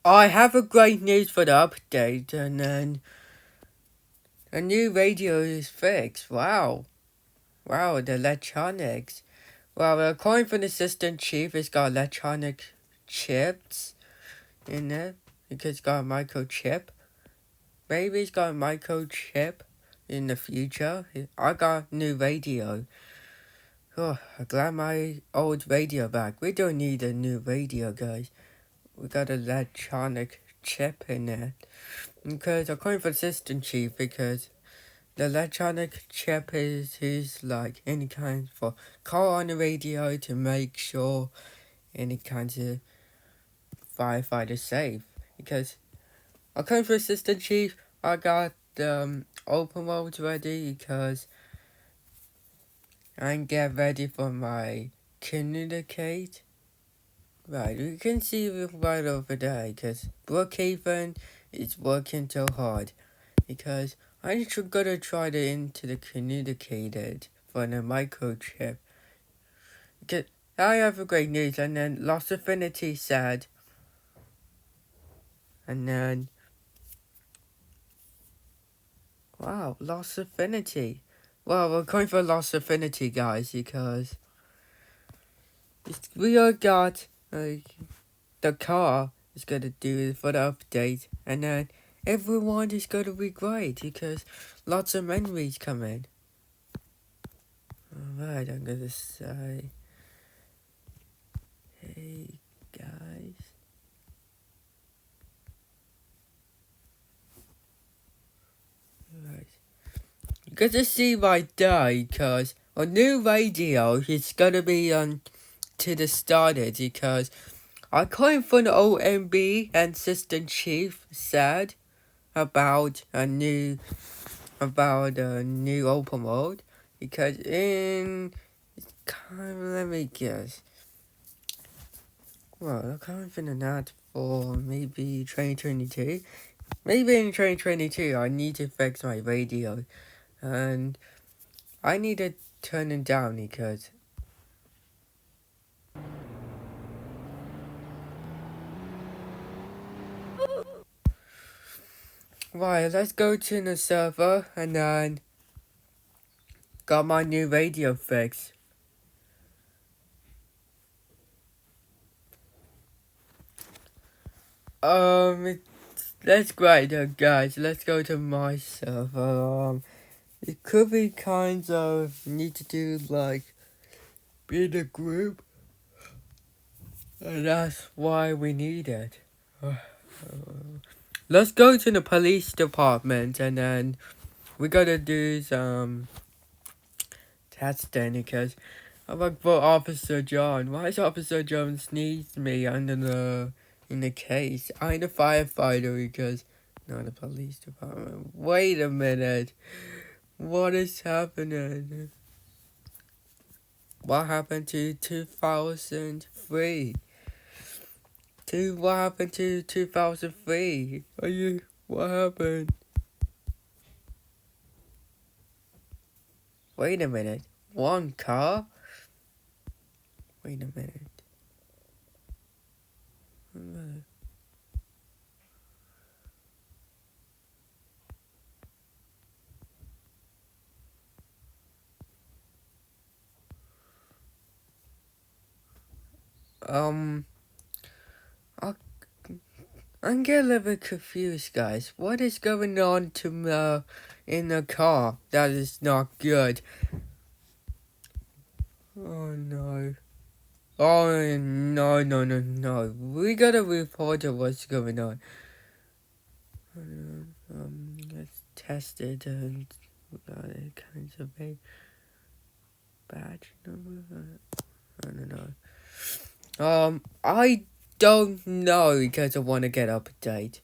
I have a great news for the update, and then a new radio is fixed. Wow. Wow, the electronics. Well, according from the assistant chief, it's got electronic chips in it. Because it's got a microchip. Maybe it's got a microchip in the future. I got a new radio. Oh, I'm glad my old radio back. We don't need a new radio, guys. We got an electronic chip in it. Because according to assistant chief, because the electronic chip is like any kind for call on the radio to make sure any kinds of firefighters safe. Because according to assistant chief, I got open world ready because I get ready for my communicate. Right, you can see it right over there because Brookhaven is working so hard because I'm gonna try to into the communicated for the microchip. Because I have a great news, and then Lost Affinity said, and then wow, Lost Affinity. Well, we're going for Lost Affinity, guys, because we all got the car is gonna do it for the update, and then everyone is gonna be great because lots of memories come in. Alright, I'm gonna say, hey guys. Right. You got to see my day because a new radio is gonna be to the started because I came from the OMB and assistant chief said about a new open world because let me guess. Well, I can't find that for maybe 2022. Maybe in 2022 I need to fix my radio and I need to turn it down because right, let's go to the server and then got my new radio fixed. That's great, guys. Let's go to my server. It could be kind of need to do like be in a group, and that's why we need it. Let's go to the police department, and then we gotta do some testing because I'm like for Officer John. Why is Officer John sneeze me in the case? I'm a firefighter because not the police department. Wait a minute. What is happening? What happened to 2003? What happened to 2003? What happened? Wait a minute. One car? Wait a minute. I'm getting a little bit confused, guys. What is going on in the car that is not good? Oh no. Oh no. We gotta report what's going on. Let's test it and we got it kinds of a badge number. I don't know. I don't know because I want to get up to date.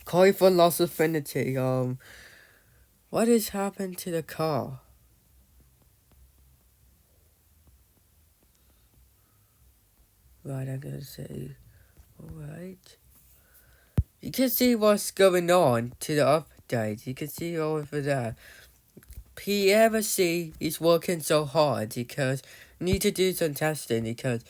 Calling for Lost Affinity. What has happened to the car? Right, I'm gonna say, alright. You can see what's going on to the update. You can see over there. PMC is working so hard because need to do some testing because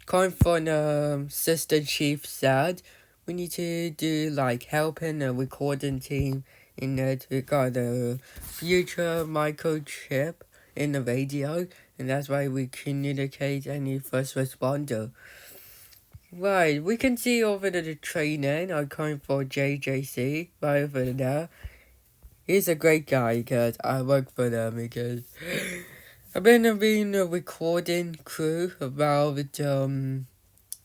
Coming from Sister Chief said, we need to do like helping the recording team in to got the future microchip in the radio, and that's why we communicate any first responder. Right, we can see over the training. I'm coming for JJC right over there. He's a great guy because I work for them because I've been in a recording crew about in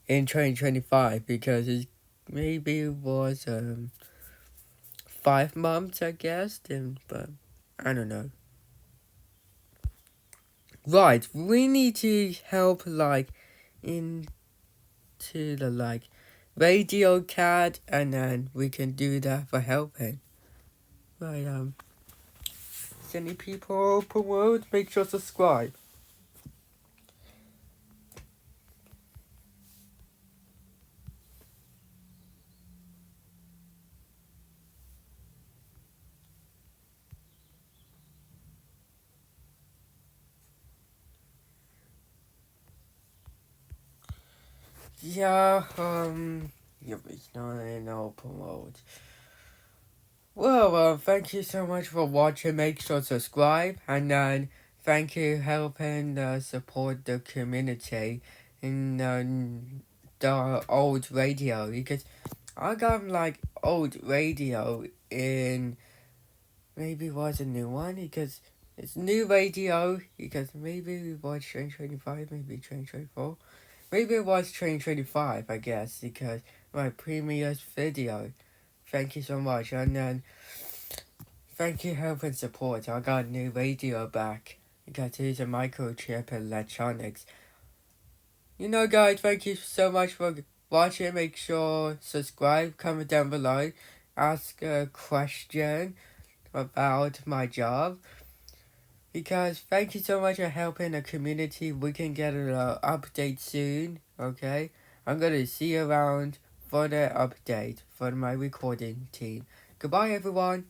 2025 because it maybe was 5 months I guess, but I don't know. Right, we need to help like into the like radio cat, and then we can do that for helping. Right, any people promote, make sure to subscribe. Yeah, it's not no promote. Well, thank you so much for watching. Make sure to subscribe, and then thank you helping support the community in the old radio, because I got like old radio in maybe was a new one because it's new radio because maybe it was 2025, maybe 2024. Maybe it was 2025, I guess, because my previous video. Thank you so much, and then thank you help and support. I got a new radio back because it's a microchip electronics. You know, guys, thank you so much for watching. Make sure subscribe, comment down below, ask a question about my job. Because thank you so much for helping the community. We can get an update soon, okay? I'm gonna see you around for the update for my recording team. Goodbye, everyone.